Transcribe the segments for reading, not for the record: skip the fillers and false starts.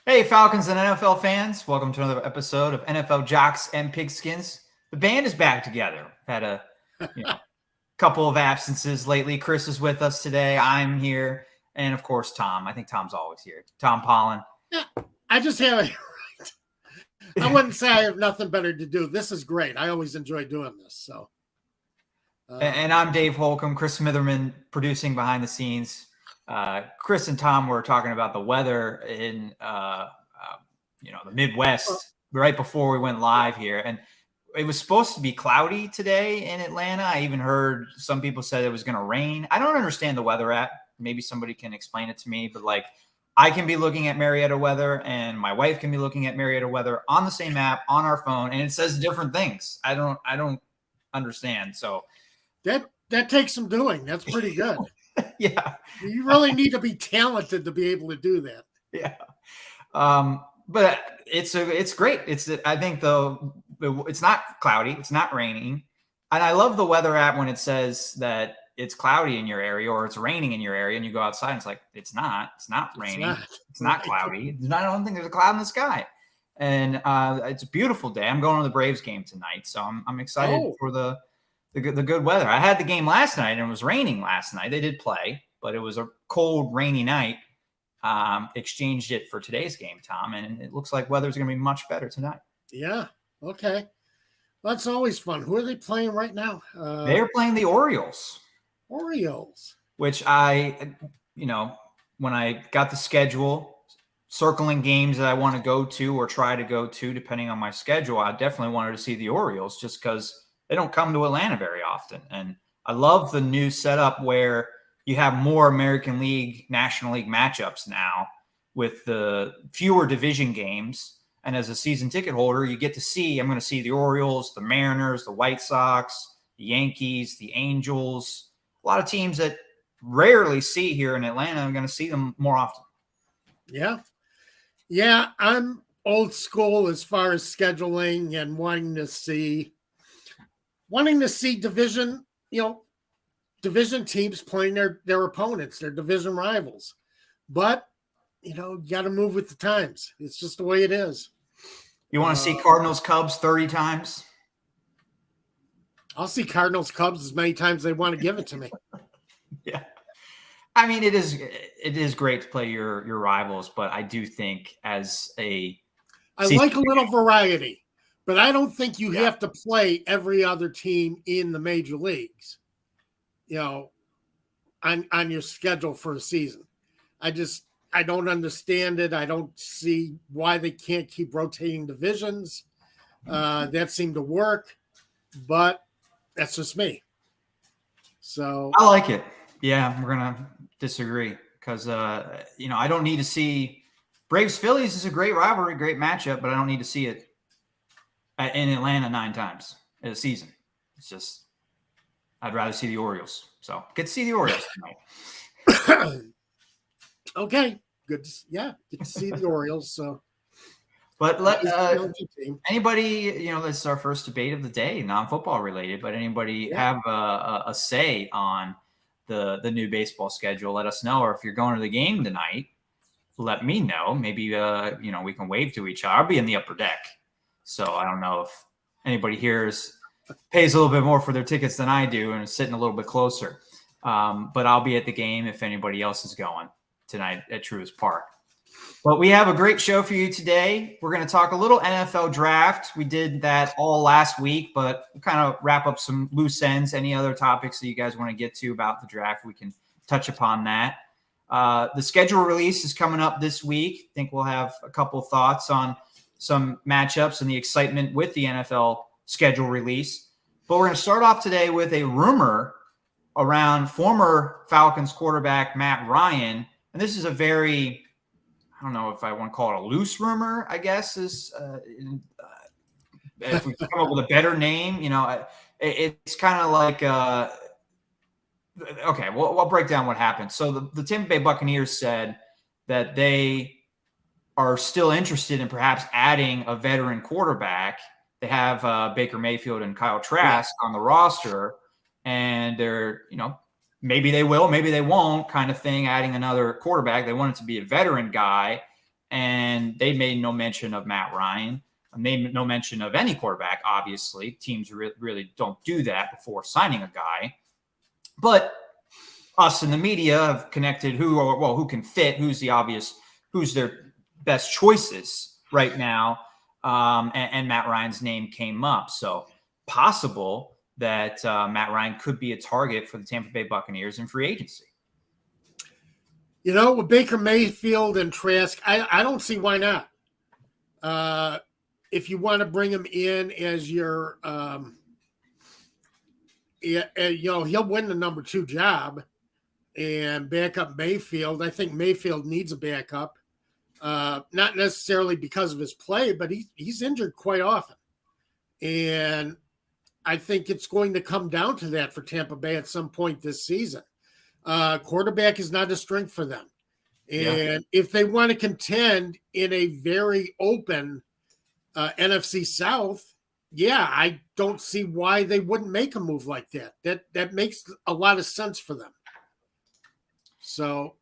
Hey, Falcons and NFL fans. Welcome to another episode of NFL Jocks and Pigskins. The band is back together. Had a couple of absences lately. Chris is with us today. I'm here. And, of course, Tom. I think Tom's always here. Tom Pollen. Yeah, I just have I wouldn't say I have nothing better to do. This is great. I always enjoy doing this. So, and I'm Dave Holcomb, Chris Smitherman producing behind the scenes. Chris and Tom were talking about the weather in the Midwest right before we went live here, and it was supposed to be cloudy today in Atlanta. I even heard some people said it was going to rain. I don't understand the weather app. Maybe somebody can explain it to me, but I can be looking at Marietta weather and my wife can be looking at Marietta weather on the same app on our phone, and it says different things. I don't understand. So that takes some doing. That's pretty good. Yeah. You really need to be talented to be able to do that. Yeah. But it's great. I think though it's not cloudy, it's not raining. And I love the weather app when it says that it's cloudy in your area or it's raining in your area and you go outside and it's like, it's not raining. It's not cloudy. I don't think there's a cloud in the sky. And it's a beautiful day. I'm going to the Braves game tonight. So I'm excited for the good weather. I had the game last night and it was raining last night. They did play, but it was a cold, rainy night. Exchanged it for today's game, Tom, and it looks like weather's going to be much better tonight. Yeah. Okay. Well, that's always fun. Who are they playing right now? They're playing the Orioles. Which when I got the schedule, circling games that I want to go to or try to go to, depending on my schedule, I definitely wanted to see the Orioles just because they don't come to Atlanta very often. And I love the new setup where you have more American League, National League matchups now with the fewer division games. And as a season ticket holder, you get to see, I'm going to see the Orioles, the Mariners, the White Sox, the Yankees, the Angels, a lot of teams that rarely see here in Atlanta. I'm going to see them more often. Yeah. Yeah. I'm old school as far as scheduling and wanting to see division teams playing their opponents, their division rivals. But, you got to move with the times. It's just the way it is. You want to see Cardinals Cubs 30 times? I'll see Cardinals Cubs as many times as they want to give it to me. Yeah. I mean, it is great to play your rivals, but I do think I like a little variety, but I don't think you have to play every other team in the major leagues, on your schedule for a season. I don't understand it. I don't see why they can't keep rotating divisions. That seemed to work, but that's just me. So I like it. Yeah, we're going to disagree because, I don't need to see Braves-Phillies is a great rivalry, great matchup, but I don't need to see it in Atlanta 9 times in a season. It's just I'd rather see the Orioles. So get to see the Orioles tonight. Okay, good. Get to see the Orioles. So, but anybody, this is our first debate of the day, non-football related. But anybody have a say on the new baseball schedule? Let us know. Or if you're going to the game tonight, let me know. Maybe we can wave to each other. I'll be in the upper deck, so I don't know if anybody here pays a little bit more for their tickets than I do and is sitting a little bit closer. But I'll be at the game if anybody else is going tonight at Truist Park. But we have a great show for you today. We're going to talk a little NFL draft. We did that all last week, but we'll kind of wrap up some loose ends. Any other topics that you guys want to get to about the draft, we can touch upon that. The schedule release is coming up this week. I think we'll have a couple thoughts on some matchups and the excitement with the NFL schedule release. But we're going to start off today with a rumor around former Falcons quarterback Matt Ryan. And this is a very, I don't know if I want to call it a loose rumor, I guess, is if we come up with a better name, it's kind of like, okay, well, I'll break down what happened. So the Tampa Bay Buccaneers said that they are still interested in perhaps adding a veteran quarterback. They have Baker Mayfield and Kyle Trask on the roster, and they're, maybe they will, maybe they won't kind of thing, adding another quarterback. They want it to be a veteran guy. and they made no mention of Matt Ryan. Made no mention of any quarterback. Obviously, teams really don't do that before signing a guy. But us in the media have connected who can fit, who's their best choices right now. And Matt Ryan's name came up. So possible that Matt Ryan could be a target for the Tampa Bay Buccaneers in free agency. With Baker Mayfield and Trask, I don't see why not. If you want to bring him in as your, he'll win the number 2 job and back up Mayfield. I think Mayfield needs a backup, not necessarily because of his play, but he's injured quite often. And I think it's going to come down to that for Tampa Bay at some point this season. Quarterback is not a strength for them. And if they want to contend in a very open NFC South, I don't see why they wouldn't make a move like that. That makes a lot of sense for them. So,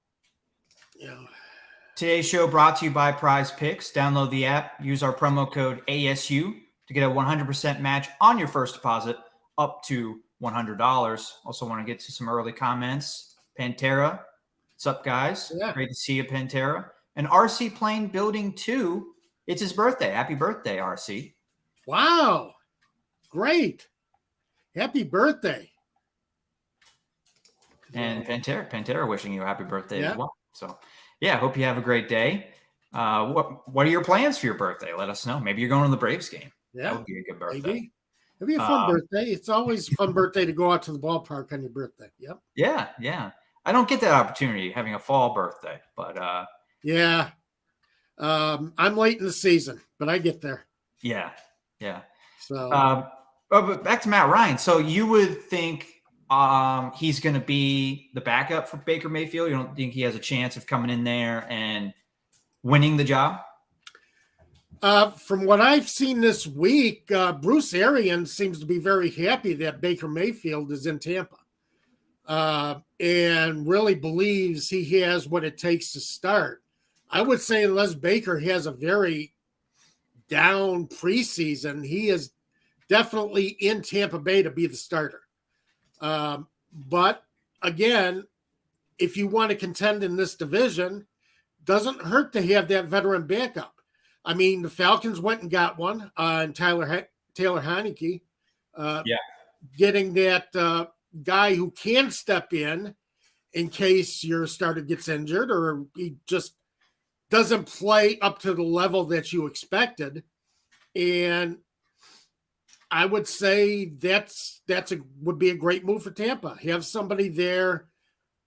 Today's show brought to you by Prize Picks. Download the app, use our promo code ASU to get a 100% match on your first deposit up to $100. Also want to get to some early comments. Pantera, what's up, guys? Yeah. Great to see you, Pantera. And RC Plane Building 2, it's his birthday. Happy birthday, RC. Wow. Great. Happy birthday. And Pantera wishing you a happy birthday as well. So, hope you have a great day. What are your plans for your birthday? Let us know. Maybe you're going to the Braves game. Yeah. That would be a good birthday. Maybe. It'd be a fun birthday. It's always a fun birthday to go out to the ballpark on your birthday. Yep. Yeah. I don't get that opportunity having a fall birthday, but I'm late in the season, but I get there. Yeah. So, but back to Matt Ryan. So you would think he's going to be the backup for Baker Mayfield? You don't think he has a chance of coming in there and winning the job? From what I've seen this week, Bruce Arians seems to be very happy that Baker Mayfield is in Tampa, and really believes he has what it takes to start. I would say unless Baker has a very down preseason, he is definitely in Tampa Bay to be the starter. But again, if you want to contend in this division, doesn't hurt to have that veteran backup. I mean, the Falcons went and got one, and Taylor Heineke, getting that guy who can step in case your starter gets injured or he just doesn't play up to the level that you expected. And I would say would be a great move for Tampa. Have somebody there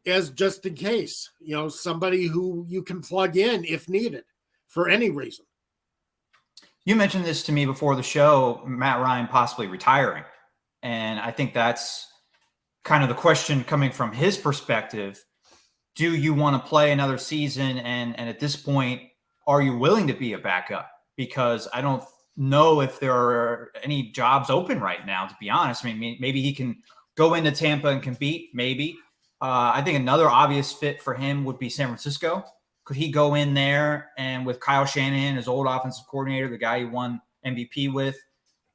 as just in case, somebody who you can plug in if needed for any reason. You mentioned this to me before the show, Matt Ryan possibly retiring. And I think that's kind of the question coming from his perspective. Do you want to play another season? And at this point, are you willing to be a backup? Because I don't know if there are any jobs open right now, to be honest. I mean, maybe he can go into Tampa and compete, maybe. I think another obvious fit for him would be San Francisco. Could he go in there and with Kyle Shanahan, his old offensive coordinator, the guy he won MVP with,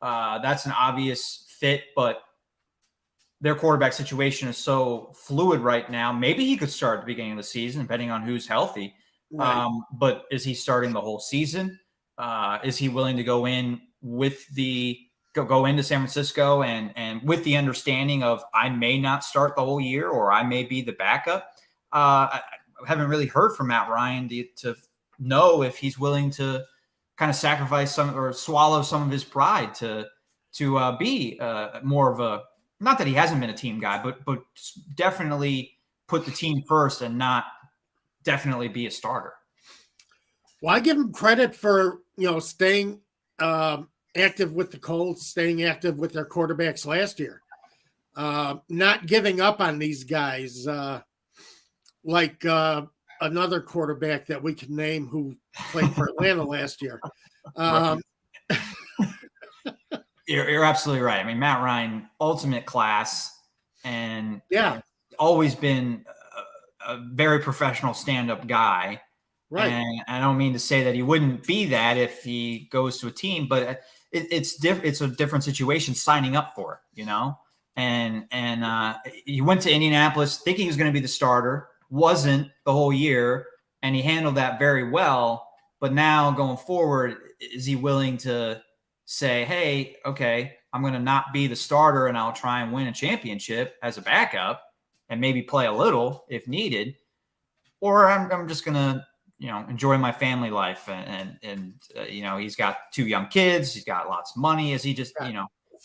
that's an obvious fit, but their quarterback situation is so fluid right now. Maybe he could start at the beginning of the season, depending on who's healthy. Right. But is he starting the whole season? Is he willing to go in with go into San Francisco and with the understanding of I may not start the whole year or I may be the backup? I haven't really heard from Matt Ryan to know if he's willing to kind of sacrifice some or swallow some of his pride to be more of a, not that he hasn't been a team guy, but definitely put the team first and not definitely be a starter. Well, I give him credit for, staying active with the Colts, staying active with their quarterbacks last year, not giving up on these guys like another quarterback that we can name who played for Atlanta last year. You're absolutely right. I mean, Matt Ryan, ultimate class, and always been a very professional stand-up guy. Right. And I don't mean to say that he wouldn't be that if he goes to a team, but it's a different situation signing up for it, you know? And he went to Indianapolis thinking he was going to be the starter, wasn't the whole year, and he handled that very well. But now going forward, is he willing to say, hey, okay, I'm going to not be the starter and I'll try and win a championship as a backup and maybe play a little if needed? Or I'm just going to, enjoy my family life. And he's got 2 young kids. He's got lots of money. Is he just,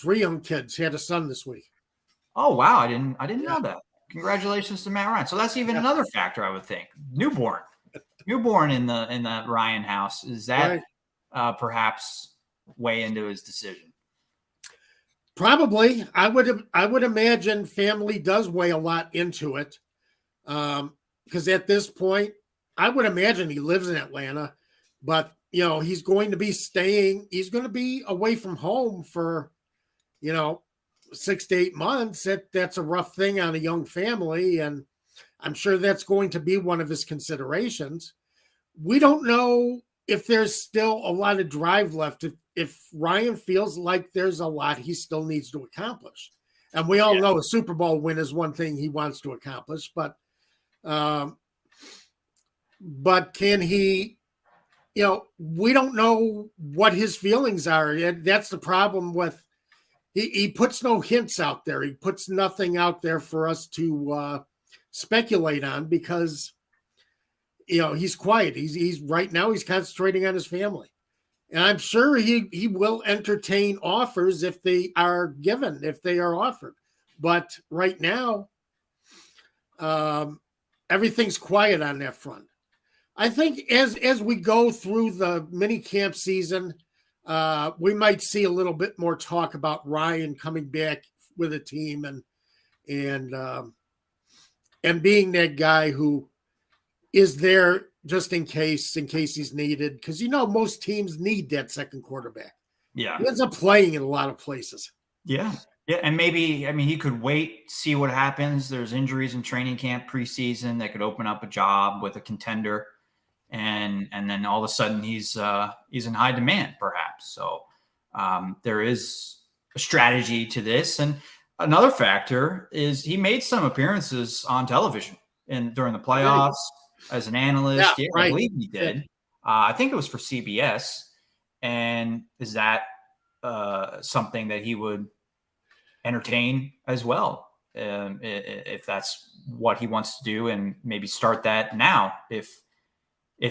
3 young kids. He had a son this week. Oh, wow. I didn't know that. Congratulations to Matt Ryan. So that's even another factor, I would think. Newborn in the Ryan house. Is that perhaps weigh into his decision? Probably. I would imagine family does weigh a lot into it. Because at this point, I would imagine he lives in Atlanta, but he's going to be away from home for 6 to 8 months. That's a rough thing on a young family, and I'm sure that's going to be one of his considerations. We don't know if there's still a lot of drive left, if Ryan feels like there's a lot he still needs to accomplish. And we all know a Super Bowl win is one thing he wants to accomplish, but can he, we don't know what his feelings are. And that's the problem with, he puts no hints out there. He puts nothing out there for us to speculate on because, he's quiet. He's right now he's concentrating on his family. And I'm sure he will entertain offers if they are given, if they are offered. But right now, everything's quiet on that front. I think as we go through the mini camp season, we might see a little bit more talk about Ryan coming back with a team and being that guy who is there just in case he's needed. Because most teams need that second quarterback. Yeah, he ends up playing in a lot of places. Yeah, and maybe he could wait, see what happens. There's injuries in training camp preseason that could open up a job with a contender. And then all of a sudden he's in high demand, perhaps. So there is a strategy to this. And another factor is he made some appearances on television during the playoffs as an analyst. Yeah, I believe he did. I think it was for CBS. And is that something that he would entertain as well, if that's what he wants to do, and maybe start that now if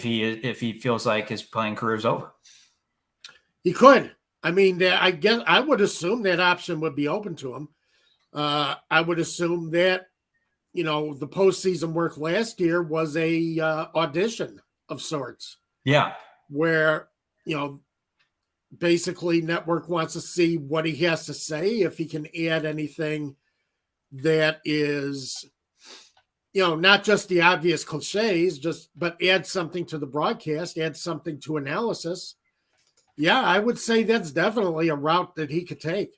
he feels like his playing career is over? He could. I mean, I guess I would assume that option would be open to him. I would assume that, the postseason work last year was a audition of sorts. Yeah. Where, basically network wants to see what he has to say, if he can add anything that is, not just the obvious cliches, but add something to the broadcast, add something to analysis. Yeah, I would say that's definitely a route that he could take.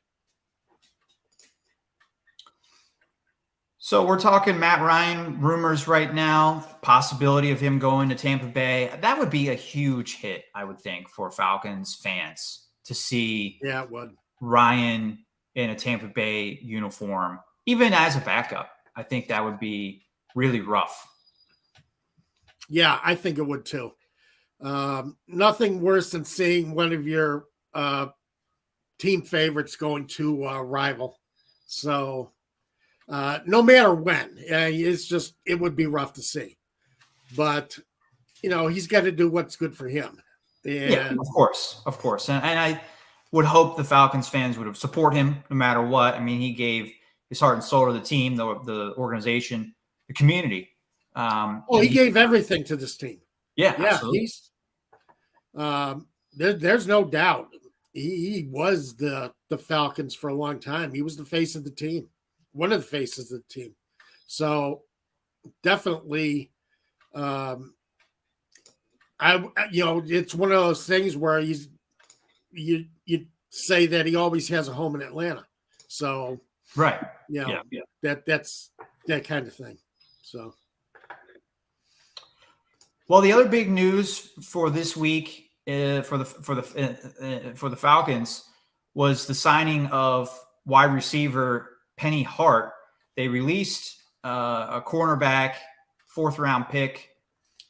So we're talking Matt Ryan rumors right now, possibility of him going to Tampa Bay. That would be a huge hit, I would think, for Falcons fans to see it would. Ryan in a Tampa Bay uniform, even as a backup. I think that would be really rough. Yeah, I think it would too. Nothing worse than seeing one of your team favorites going to a rival. So no matter when, it would be rough to see. But, he's got to do what's good for him. And yeah, of course. And I would hope the Falcons fans would support him no matter what. I mean, he gave his heart and soul to the team, the organization, the community. He gave everything to this team. Yeah, absolutely. There's no doubt. He was the Falcons for a long time. He was the face of the team, one of the faces of the team. So definitely, it's one of those things where you say that he always has a home in Atlanta. So right, that's that kind of thing. So Well, the other big news for this week for the Falcons was the signing of wide receiver Penny Hart. They released a cornerback, 4th-round pick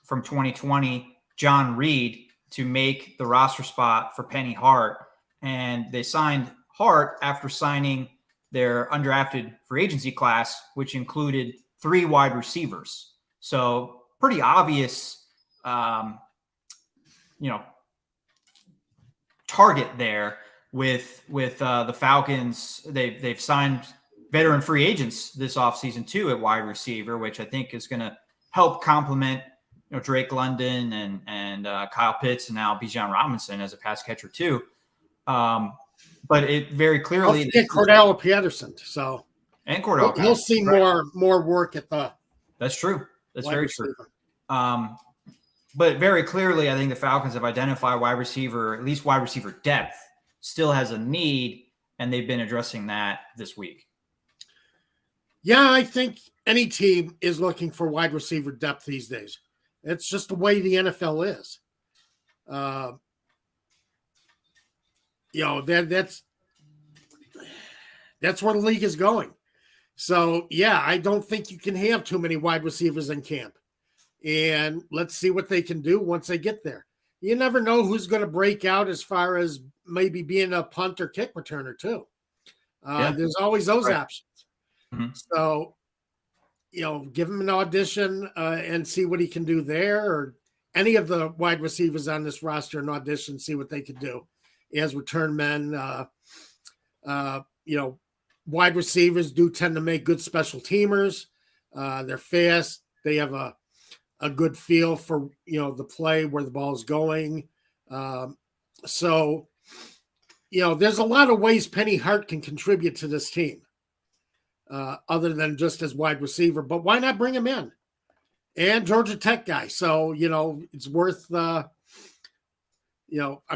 from 2020, John Reed, to make the roster spot for Penny Hart. And they signed Hart after signing their undrafted free agency class, which included 3 wide receivers. So pretty obvious, target there with the Falcons. They've signed veteran free agents this offseason too at wide receiver, which I think is going to help complement Drake London and Kyle Pitts, and now Bijan Robinson as a pass catcher too. But it very clearly Cordell Patterson. So and Cordell, he'll see more work at the. That's true. That's very true. But very clearly, I think the Falcons have identified wide receiver, at least wide receiver depth, still has a need, and they've been addressing that this week. Yeah, I think any team is looking for wide receiver depth these days. It's just the way the NFL is. That's where the league is going. So, yeah, I don't think you can have too many wide receivers in camp. And let's see what they can do once they get there. You never know who's going to break out as far as maybe being a punt or kick returner too. There's always those options. Mm-hmm. So, give him an audition and see what he can do there, or any of the wide receivers on this roster an audition, see what they could do as return men. Wide receivers do tend to make good special teamers. They're fast. They have a good feel for, the play, where the ball is going. So, there's a lot of ways Penny Hart can contribute to this team other than just as wide receiver. But why not bring him in? And Georgia Tech guy. So, it's worth, I'm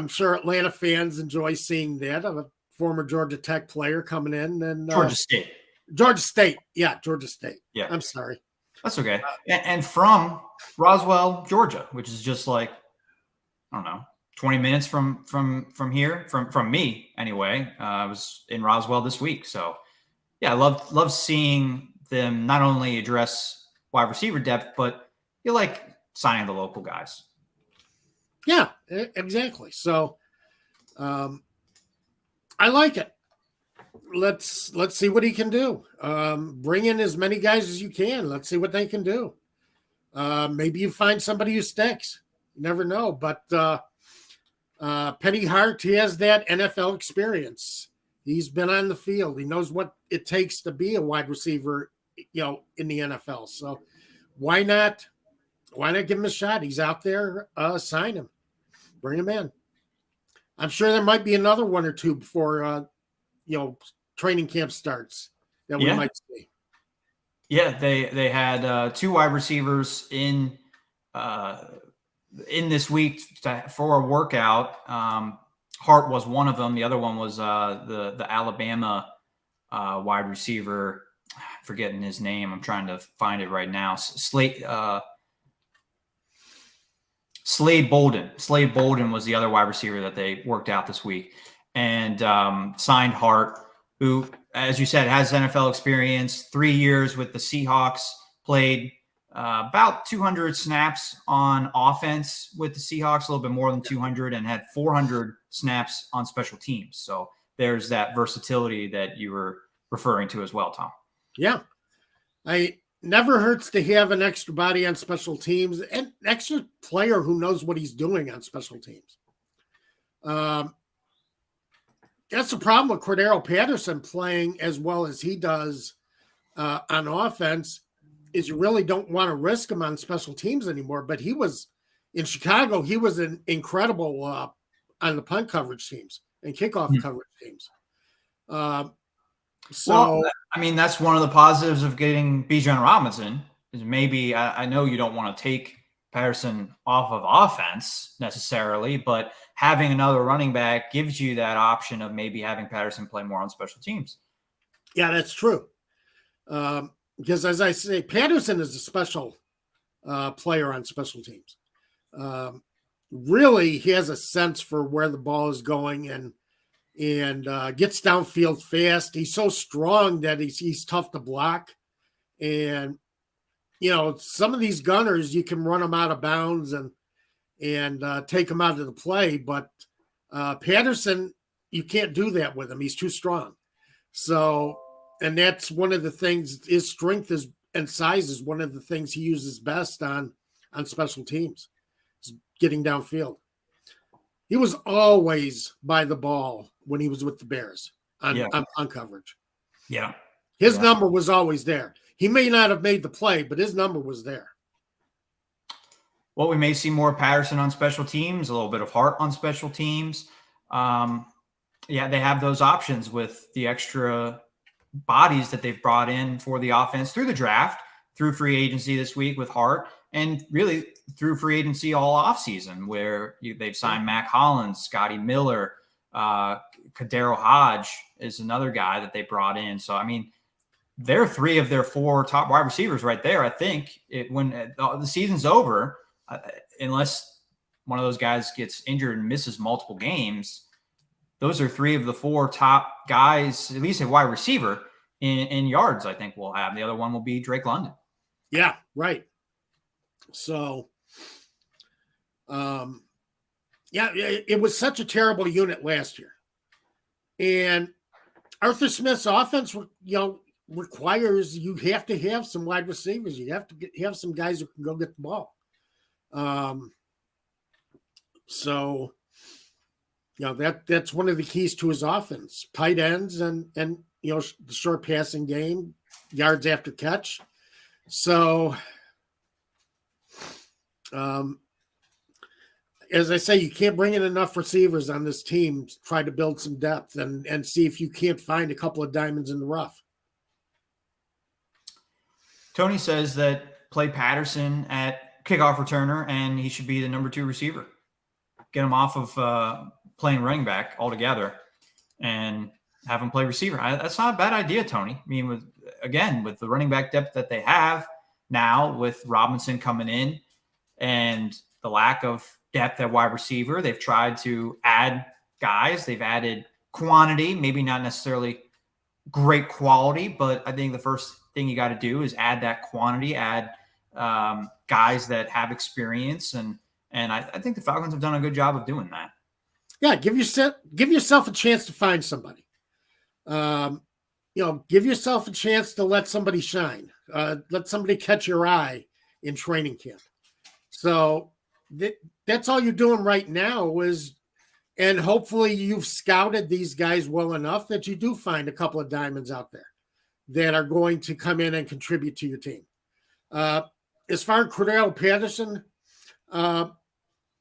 sure Atlanta fans enjoy seeing that, of a former Georgia Tech player coming in. And Georgia State. Yeah, Georgia State. Yeah. I'm sorry. That's okay. And from Roswell, Georgia, which is just like, I don't know, 20 minutes from here, from me anyway. I was in Roswell this week. So, yeah, I love seeing them not only address wide receiver depth, but you like signing the local guys. Yeah, exactly. So I like it. Let's see what he can do. Bring in as many guys as you can. Let's see what they can do. Maybe you find somebody who sticks. You never know. But Penny Hart, he has that NFL experience. He's been on the field. He knows what it takes to be a wide receiver, in the NFL. So why not give him a shot? He's out there. Sign him. Bring him in. I'm sure there might be another one or two before training camp starts that we might see. Yeah, they had 2 wide receivers in this week for a workout. Hart was one of them. The other one was the Alabama wide receiver. I'm forgetting his name. I'm trying to find it right now. Slade Bolden. Slade Bolden was the other wide receiver that they worked out this week, and signed Hart, who, as you said, has NFL experience, 3 years with the Seahawks, played about 200 snaps on offense with the Seahawks, a little bit more than 200, and had 400 snaps on special teams. So there's that versatility that you were referring to as well, Tom. Yeah. I never hurts to have an extra body on special teams and an extra player who knows what he's doing on special teams. That's the problem with Cordero Patterson playing as well as he does on offense, is you really don't want to risk him on special teams anymore. But he was in Chicago. He was an incredible on the punt coverage teams and kickoff coverage teams. That's one of the positives of getting Bijan Robinson is maybe I know you don't want to take Patterson off of offense necessarily, but having another running back gives you that option of maybe having Patterson play more on special teams. Yeah, that's true. Because as I say, Patterson is a special player on special teams. Really, he has a sense for where the ball is going and gets downfield fast. He's so strong that he's tough to block. And, some of these gunners, you can run them out of bounds and take them out of the play. But Patterson, you can't do that with him. He's too strong. So, and that's one of the things, his strength and size is one of the things he uses best on special teams, is getting downfield. He was always by the ball when he was with the Bears on coverage. Yeah. His number was always there. He may not have made the play, but his number was there. Well, we may see more Patterson on special teams, a little bit of Hart on special teams. They have those options with the extra bodies that they've brought in for the offense through the draft, through free agency this week with Hart, and really through free agency all offseason, where they've signed Mac Hollins, Scotty Miller, Kadero Hodge is another guy that they brought in. So, I mean, they're 3 of their 4 top wide receivers right there. I think when the season's over, unless one of those guys gets injured and misses multiple games, those are 3 of the 4 top guys, at least a wide receiver in yards, I think we'll have. The other one will be Drake London. Yeah, right. So, it was such a terrible unit last year. And Arthur Smith's offense, requires you have to have some wide receivers. You have to have some guys who can go get the ball. That's one of the keys to his offense: tight ends and the short passing game, yards after catch. So, as I say, you can't bring in enough receivers on this team to try to build some depth and see if you can't find a couple of diamonds in the rough. Tony says that play Patterson at kickoff returner, and he should be the number 2 receiver. Get him off of playing running back altogether and have him play receiver. That's not a bad idea, Tony. I mean, with the running back depth that they have now, with Robinson coming in and the lack of depth at wide receiver, they've tried to add guys. They've added quantity, maybe not necessarily great quality, but I think the first thing you got to do is add that quantity, add guys that have experience. And I think the Falcons have done a good job of doing that. Yeah. Give yourself a chance to find somebody. Give yourself a chance to let somebody shine. Let somebody catch your eye in training camp. So that's all you're doing right now and hopefully you've scouted these guys well enough that you do find a couple of diamonds out there that are going to come in and contribute to your team. As far as Cordell Patterson,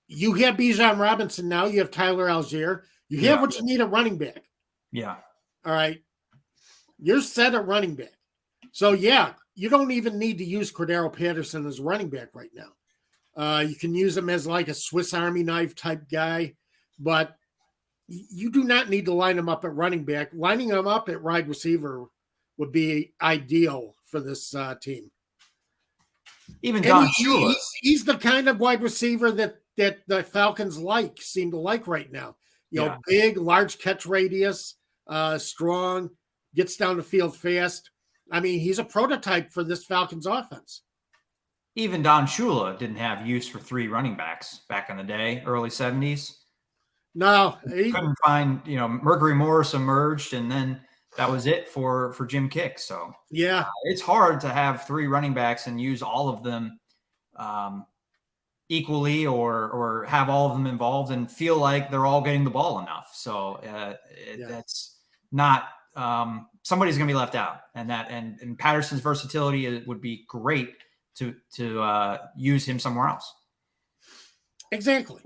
you have Bijan Robinson now. You have Tyler Algier. You have what you need at running back. Yeah. All right. You're set at running back. So, you don't even need to use Cordero Patterson as running back right now. You can use him as like a Swiss Army knife type guy, but you do not need to line him up at running back. Lining him up at wide receiver would be ideal for this team. Even Don Shula. He's the kind of wide receiver that the Falcons seem to like right now. Big, large catch radius, strong, gets down the field fast. I mean, he's a prototype for this Falcons offense. Even Don Shula didn't have use for 3 running backs back in the day, early 70s. No. He couldn't find, Mercury Morris emerged, and then that was it for Jim Kick. So, it's hard to have 3 running backs and use all of them equally or have all of them involved and feel like they're all getting the ball enough. So, that's not somebody's going to be left out. And Patterson's versatility would be great to use him somewhere else. Exactly.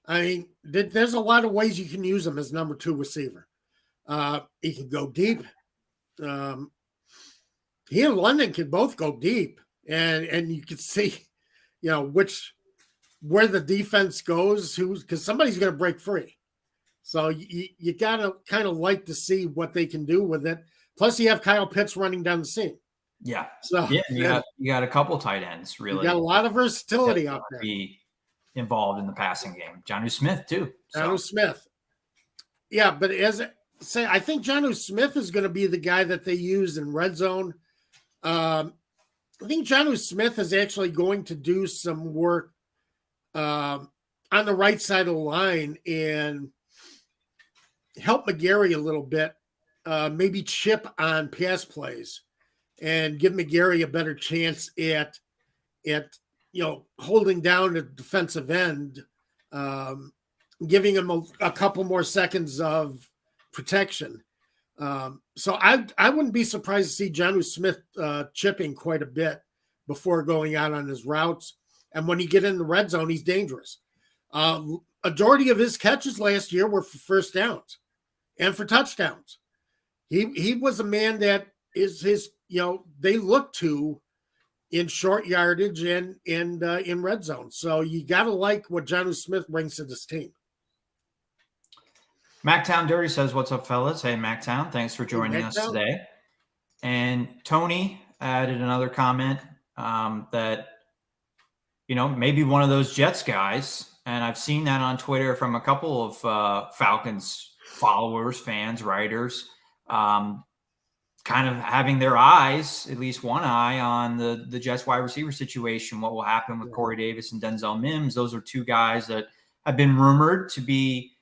I mean, there's a lot of ways you can use him as number 2 receiver. He can go deep. He and London can both go deep, and you can see, where the defense goes, because somebody's going to break free. So you got to kind of like to see what they can do with it. Plus, you have Kyle Pitts running down the seam. Yeah. So you got a couple tight ends, really. You got a lot of versatility out there. involved in the passing game. Jonnu Smith too. Jonnu Smith. Yeah, but I think Jonnu Smith is going to be the guy that they use in red zone. I think Jonnu Smith is actually going to do some work on the right side of the line and help McGarry a little bit, maybe chip on pass plays and give McGarry a better chance at holding down the defensive end, giving him a couple more seconds of protection. So I wouldn't be surprised to see Jonnu Smith chipping quite a bit before going out on his routes. And when he get in the red zone, he's dangerous. Majority of his catches last year were for first downs and for touchdowns. He was a man that is they look to in short yardage and in red zone. So you got to like what Jonnu Smith brings to this team. Mactown Dirty says, what's up, fellas? Hey, Mactown. Thanks for joining us today. And Tony added another comment that, maybe one of those Jets guys, and I've seen that on Twitter from a couple of Falcons followers, fans, writers, kind of having their eyes, at least one eye, on the Jets wide receiver situation, what will happen with Corey Davis and Denzel Mims. Those are two guys that have been rumored to be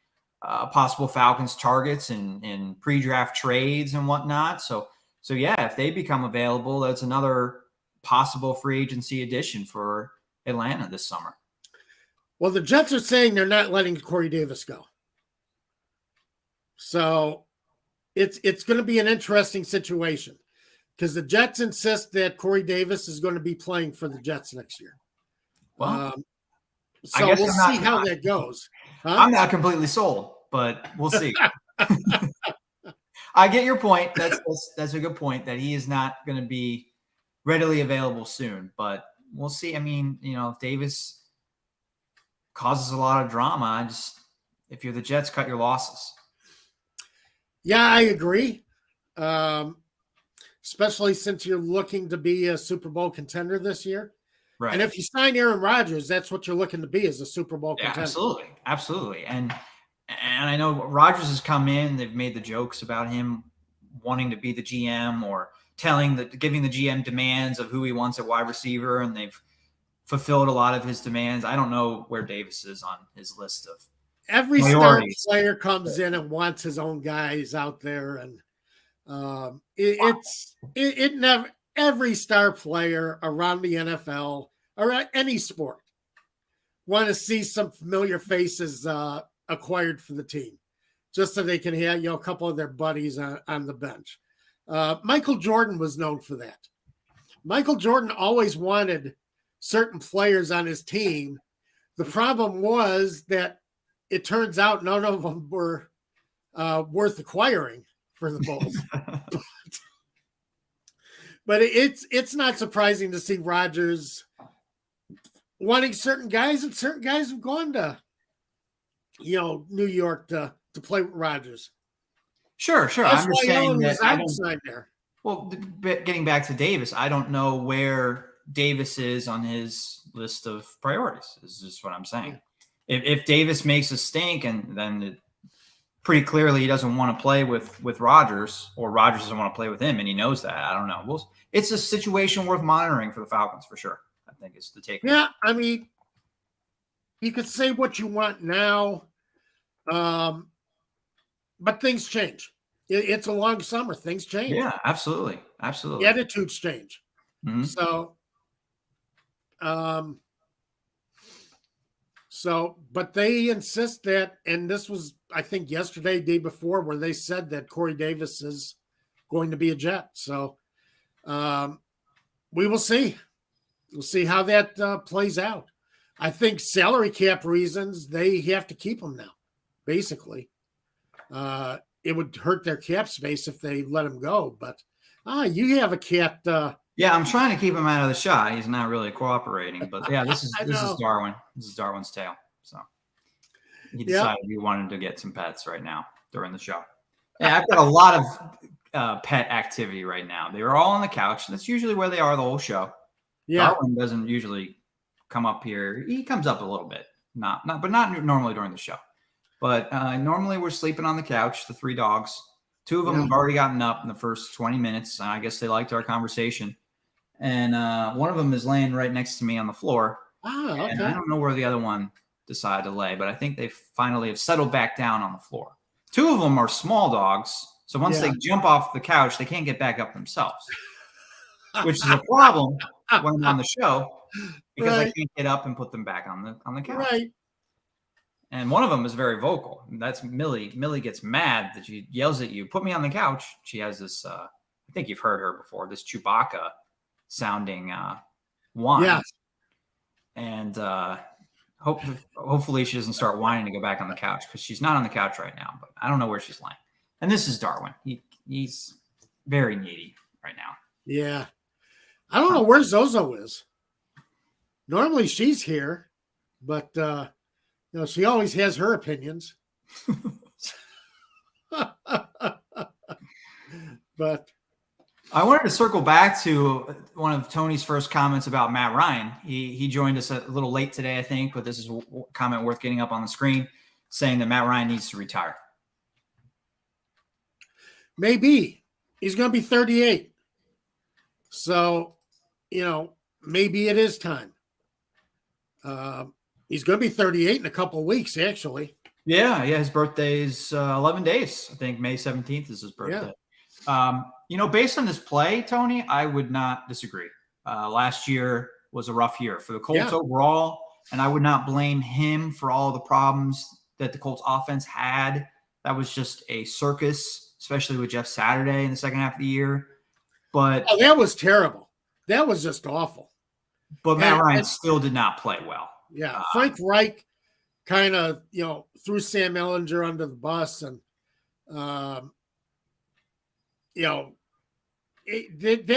possible Falcons targets in pre-draft trades and whatnot. So yeah, if they become available, that's another possible free agency addition for Atlanta this summer. Well, the Jets are saying they're not letting Corey Davis go. So it's going to be an interesting situation because the Jets insist that Corey Davis is going to be playing for the Jets next year. Well, so we'll see how that goes. Huh? I'm not completely sold, but we'll see. I get your point. That's a good point that he is not going to be readily available soon, but we'll see. I mean, if Davis causes a lot of drama, if you're the Jets, cut your losses. Yeah, I agree. Especially since you're looking to be a Super Bowl contender this year. Right. And if you sign Aaron Rodgers, that's what you're looking to be, as a Super Bowl contender. Absolutely. And I know Rodgers has come in. They've made the jokes about him wanting to be the GM or giving the GM demands of who he wants at wide receiver, and they've fulfilled a lot of his demands. I don't know where Davis is on his list of every star player comes in and wants his own guys out there, and it never. Every star player around the NFL or any sport want to see some familiar faces acquired for the team, just so they can have a couple of their buddies on the bench. Michael Jordan was known for that. Michael Jordan always wanted certain players on his team. The problem was that it turns out none of them were worth acquiring for the Bulls. But it's not surprising to see Rodgers wanting certain guys, and certain guys have gone to, New York to play with Rodgers. Sure. That's I'm why saying that I signed there. Well, getting back to Davis, I don't know where Davis is on his list of priorities. Is just what I'm saying. If Davis makes a stink, and then pretty clearly he doesn't want to play with Rodgers, or Rodgers doesn't want to play with him, and he knows that. I don't know. It's a situation worth monitoring for the Falcons for sure. I think it's the take. Yeah, I mean, you could say what you want now, but things change. It's a long summer. Things change. Yeah, absolutely. The attitudes change. Mm-hmm. But they insist that, and this was, I think, yesterday, day before, where they said that Corey Davis is going to be a Jet. So we will see. We'll see how that plays out. I think salary cap reasons, they have to keep him now, basically. It would hurt their cap space if they let him go. But you have a cat. Yeah, I'm trying to keep him out of the shot. He's not really cooperating. But yeah, this is Darwin. This is Darwin's tale. So he decided he wanted to get some pets right now during the show. Yeah, I've got a lot of pet activity right now. They were all on the couch. That's usually where they are the whole show. Yeah. Darwin doesn't usually come up here. He comes up a little bit, not normally during the show. But normally we're sleeping on the couch, the 3 dogs. 2 of them have already gotten up in the first 20 minutes. I guess they liked our conversation. And one of them is laying right next to me on the floor. Oh, okay. And I don't know where the other one decided to lay, but I think they finally have settled back down on the floor. 2 of them are small dogs. So once they jump off the couch, they can't get back up themselves, which is a problem when I'm on the show because I can't get up and put them back on the couch. Right. And one of them is very vocal. That's Millie. Millie gets mad that she yells at you, "Put me on the couch." She has this, I think you've heard her before, this Chewbacca sounding whine. Yes. And hopefully she doesn't start whining to go back on the couch because she's not on the couch right now, but I don't know where she's lying. And this is Darwin. He's very needy right now. Yeah. I don't know where Zozo is. Normally she's here, but she always has her opinions. But I wanted to circle back to one of Tony's first comments about Matt Ryan. He joined us a little late today, I think, but this is a comment worth getting up on the screen, saying that Matt Ryan needs to retire. Maybe. He's going to be 38. So, maybe it is time. He's going to be 38 in a couple of weeks, actually. Yeah. His birthday is 11 days. I think May 17th is his birthday. Yeah. Based on his play, Tony, I would not disagree. Last year was a rough year for the Colts overall, and I would not blame him for all the problems that the Colts offense had. That was just a circus, especially with Jeff Saturday in the second half of the year. But that was terrible. That was just awful. But Matt Ryan still did not play well. Yeah, Frank Reich kind of, threw Sam Ellinger under the bus, and that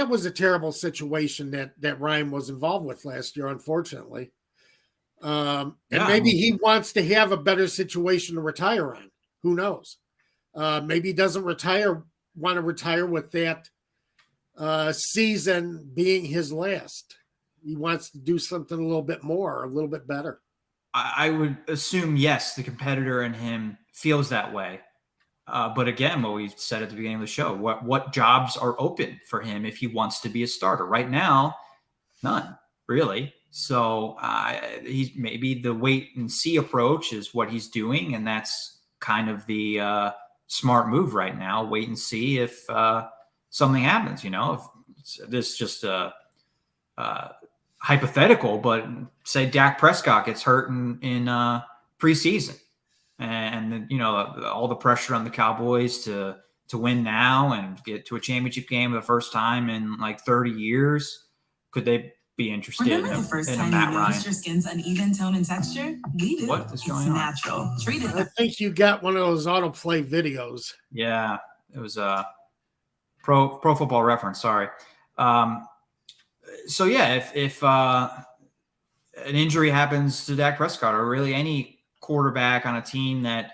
was a terrible situation that Ryan was involved with last year, unfortunately. And maybe he wants to have a better situation to retire on. Who knows? Maybe he doesn't want to retire with that season being his last. He wants to do something a little bit more, a little bit better. I would assume, yes, the competitor in him feels that way. But again, what we said at the beginning of the show, what jobs are open for him if he wants to be a starter? Right now, none, really. So he's maybe the wait and see approach is what he's doing, and that's kind of the smart move right now. Wait and see if something happens. If this is just a hypothetical, but say Dak Prescott gets hurt in preseason. And all the pressure on the Cowboys to win now and get to a championship game for the first time in like 30 years. Could they be interested in the first in time Matt you Ryan? noticed your skin's uneven tone and texture? We do. What is going on? Natural. Treat it. I think you got one of those autoplay videos. Yeah, it was a pro football reference. Sorry. So yeah, if an injury happens to Dak Prescott or really any quarterback on a team that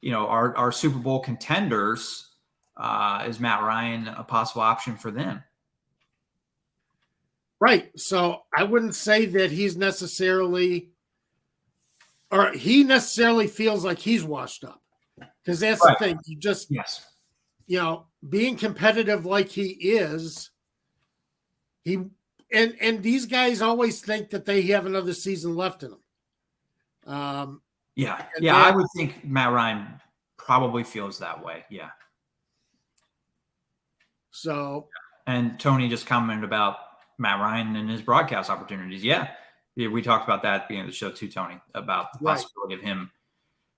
are Super Bowl contenders, is Matt Ryan a possible option for them? Right. So I wouldn't say that he necessarily feels like he's washed up, because that's the thing. You just being competitive like he is, and these guys always think that they have another season left in them. I would think Matt Ryan probably feels that way. Yeah. So, and Tony just commented about Matt Ryan and his broadcast opportunities. Yeah, we talked about that at the beginning of the show too, Tony, about the possibility of him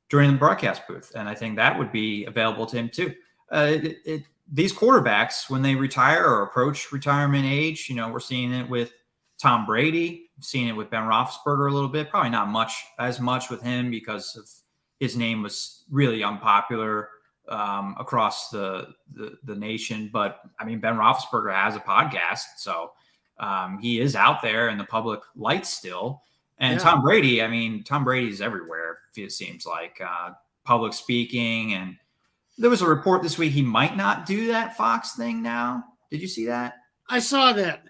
during the broadcast booth, and I think that would be available to him too. These quarterbacks, when they retire or approach retirement age, we're seeing it with Tom Brady. Seen it with Ben Roethlisberger a little bit, probably not as much with him because of his name was really unpopular across the nation. But I mean, Ben Roethlisberger has a podcast, so he is out there in the public light still. And Tom Brady's everywhere. It seems like public speaking. And there was a report this week he might not do that Fox thing now. Did you see that? I saw that.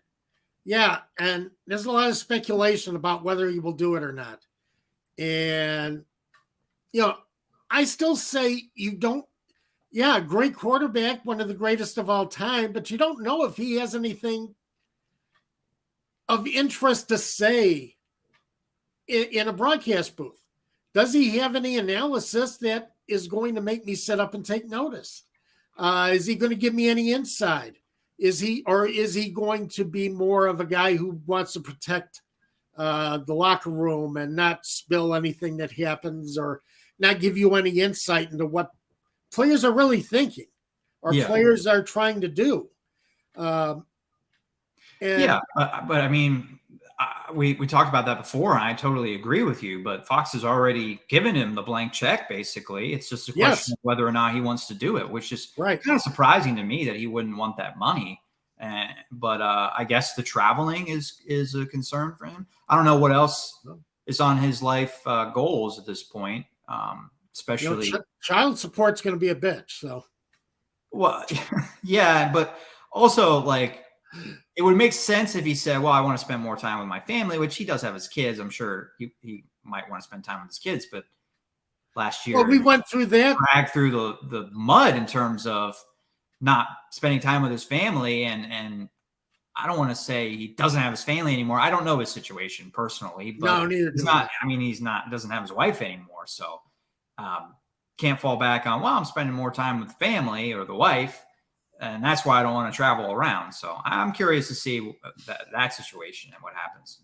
Yeah, and there's a lot of speculation about whether he will do it or not. And, I still say you don't, great quarterback, one of the greatest of all time, but you don't know if he has anything of interest to say in a broadcast booth. Does he have any analysis that is going to make me sit up and take notice? Is he going to give me any insight? Is he going to be more of a guy who wants to protect the locker room and not spill anything that happens, or not give you any insight into what players are really thinking or players are trying to do? But I mean, we talked about that before, and I totally agree with you. But Fox has already given him the blank check. Basically, it's just a question of whether or not he wants to do it, which is kind of surprising to me that he wouldn't want that money. But I guess the traveling is a concern for him. I don't know what else is on his life goals at this point, especially child support's going to be a bitch. So, well, yeah, but also like. It would make sense if he said, well, I want to spend more time with my family, which he does have his kids. I'm sure he might want to spend time with his kids. But last year, we went through that. Dragged through the mud in terms of not spending time with his family. And I don't want to say he doesn't have his family anymore. I don't know his situation personally. But no, neither he's not. I mean, doesn't have his wife anymore. So can't fall back on, well, I'm spending more time with the family or the wife. And that's why I don't want to travel around. So I'm curious to see that situation and what happens.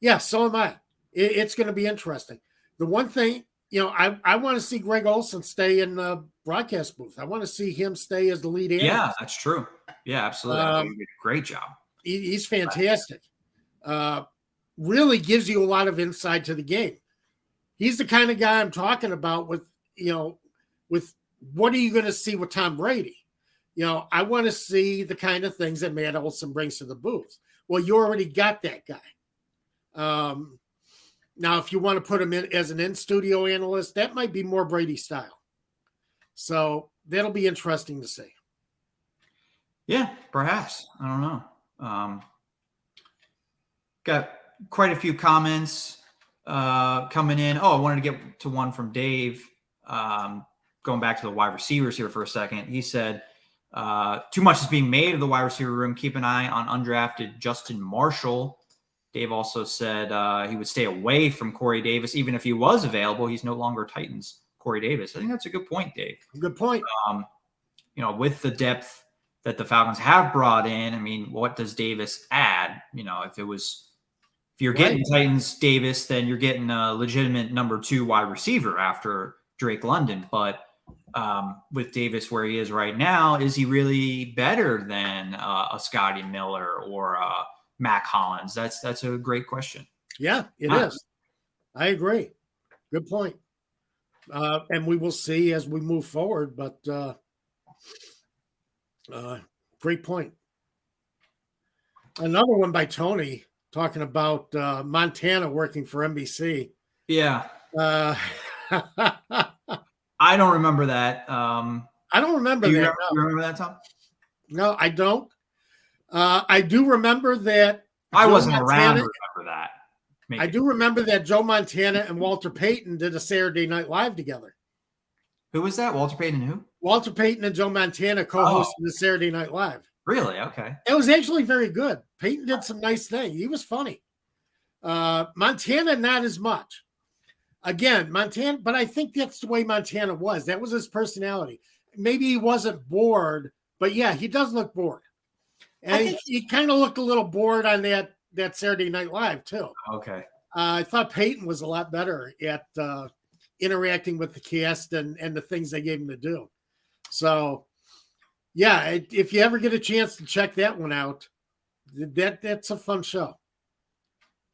Yeah, so am I. It's going to be interesting. The one thing, I want to see Greg Olsen stay in the broadcast booth. I want to see him stay as the lead analyst. Yeah, that's true. Yeah, absolutely. He did a great job. He's fantastic. Really gives you a lot of insight to the game. He's the kind of guy I'm talking about with what are you going to see with Tom Brady? I want to see the kind of things that Matt Olson brings to the booth. Well, you already got that guy. Now, if you want to put him in as an in-studio analyst, that might be more Brady style. So that'll be interesting to see. Yeah, perhaps. I don't know. Got quite a few comments coming in. Oh, I wanted to get to one from Dave. Going back to the wide receivers here for a second. He said, too much is being made of the wide receiver room. Keep an eye on undrafted Justin Marshall. Dave also said he would stay away from Corey Davis. Even if he was available, he's no longer Titans Corey Davis. I think that's a good point, Dave. Good point. With the depth that the Falcons have brought in, I mean, what does Davis add? If you're getting Titans Davis, then you're getting a legitimate number 2 wide receiver after Drake London. But with Davis where he is right now, is he really better than a Scotty Miller or Mac Hollins? That's a great question. Yeah, it is. I agree. Good point. And we will see as we move forward, but great point. Another one by Tony talking about Montana working for NBC. Yeah. I don't remember that. I don't remember that. You remember that, Tom? No, I don't. I do remember that. I wasn't around to remember that. Maybe. I do remember that Joe Montana and Walter Payton did a Saturday Night Live together. Who was that? Walter Payton and who? Walter Payton and Joe Montana co-hosted the Saturday Night Live. Really? Okay. It was actually very good. Payton did some nice things. He was funny. Montana, not as much. Again, Montana, but I think that's the way Montana was. That was his personality. Maybe he wasn't bored, but yeah, he does look bored. And he kind of looked a little bored on that Saturday Night Live too. Okay. I thought Peyton was a lot better at interacting with the cast and the things they gave him to do. So, yeah, if you ever get a chance to check that one out, that's a fun show.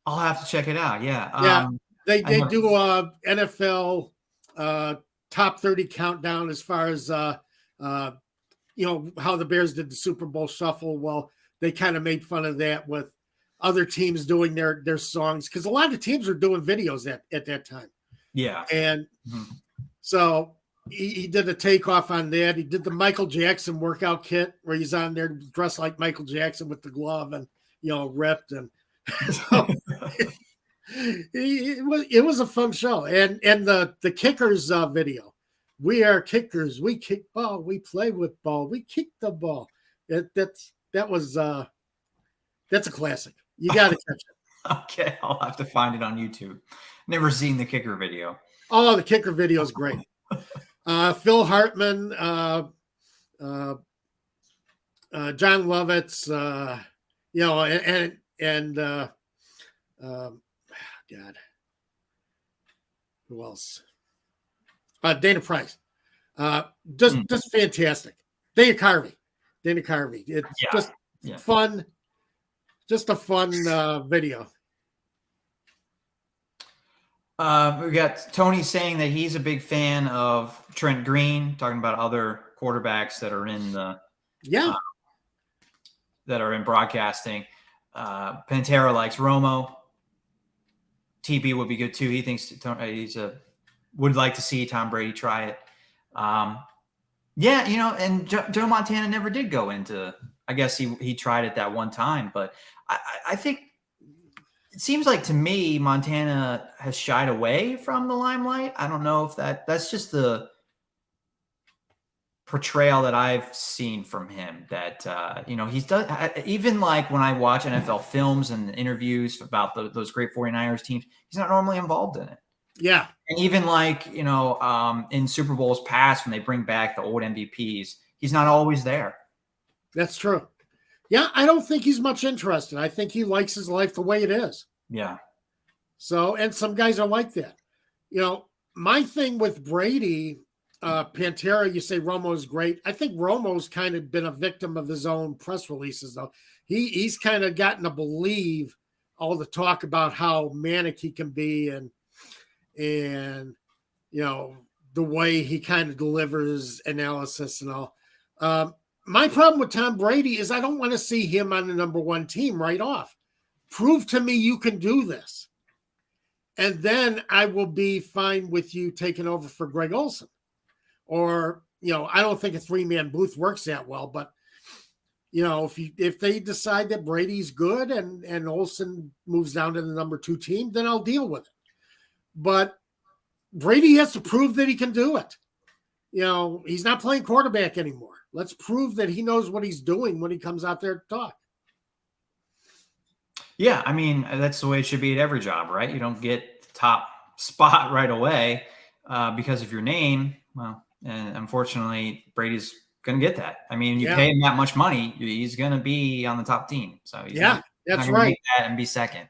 I'll have to check it out. Yeah. Yeah. They do a NFL top 30 countdown as far as how the Bears did the Super Bowl shuffle. Well, they kind of made fun of that with other teams doing their songs, because a lot of teams were doing videos at that time. Yeah. And so he did a takeoff on that. He did the Michael Jackson workout kit where he's on there dressed like Michael Jackson with the glove and ripped, and so It was a fun show, and the kickers video. We are kickers. We kick ball. We play with ball. We kick the ball. That's a classic. You got to catch it. Okay, I'll have to find it on YouTube. Never seen the kicker video. Oh, the kicker video is great. Phil Hartman, John Lovitz, God, who else? Dana Price, just fantastic. Dana Carvey. It's just fun, just a fun video. We got Tony saying that he's a big fan of Trent Green, talking about other quarterbacks that are in that are in broadcasting. Pantera likes Romo. TB would be good too. He thinks would like to see Tom Brady try it. And Joe Montana never did go into. I guess he tried it that one time, but I think. It seems like to me, Montana has shied away from the limelight. I don't know if that's just the portrayal that I've seen from him that, he's done. Even like when I watch NFL films and interviews about those great 49ers teams, he's not normally involved in it. Yeah. And even like, in Super Bowls past, when they bring back the old MVPs, he's not always there. That's true. Yeah, I don't think he's much interested. I think he likes his life the way it is. Yeah. So, and some guys are like that. My thing with Brady, Pantera, you say Romo's great. I think Romo's kind of been a victim of his own press releases, though. He's kind of gotten to believe all the talk about how manic he can be and the way he kind of delivers analysis and all. My problem with Tom Brady is I don't want to see him on the number one team right off. Prove to me you can do this. And then I will be fine with you taking over for Greg Olsen. Or, I don't think a three-man booth works that well, but, if they decide that Brady's good and Olsen moves down to the number two team, then I'll deal with it. But Brady has to prove that he can do it. He's not playing quarterback anymore. Let's prove that he knows what he's doing when he comes out there to talk. Yeah, I mean, that's the way it should be at every job, right? You don't get the top spot right away because of your name. Well, and unfortunately, Brady's going to get that. I mean, you pay him that much money, he's going to be on the top team. So he's that's right. That and be second.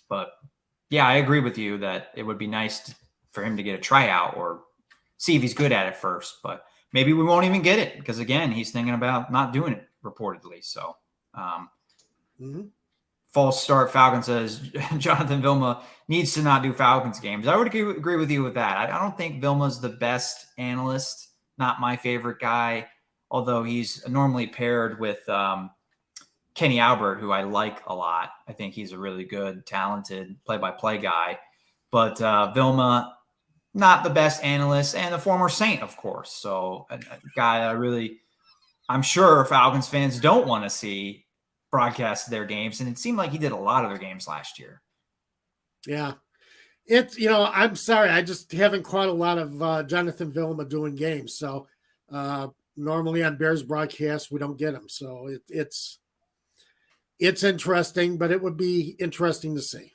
But yeah, I agree with you that it would be nice for him to get a tryout or see if he's good at it first. But maybe we won't even get it because, again, he's thinking about not doing it reportedly. So false start. Falcon says Jonathan Vilma needs to not do Falcons games. I would agree with you with that. I don't think Vilma's the best analyst, not my favorite guy, although he's normally paired with Kenny Albert, who I like a lot. I think he's a really good, talented play-by-play guy. But Vilma, not the best analyst, and a former Saint, of course. So a guy I'm sure Falcons fans don't want to see broadcast their games. And it seemed like he did a lot of their games last year. Yeah. I'm sorry. I just haven't caught a lot of Jonathan Vilma doing games. So normally on Bears broadcasts, we don't get him. So it's interesting, but it would be interesting to see.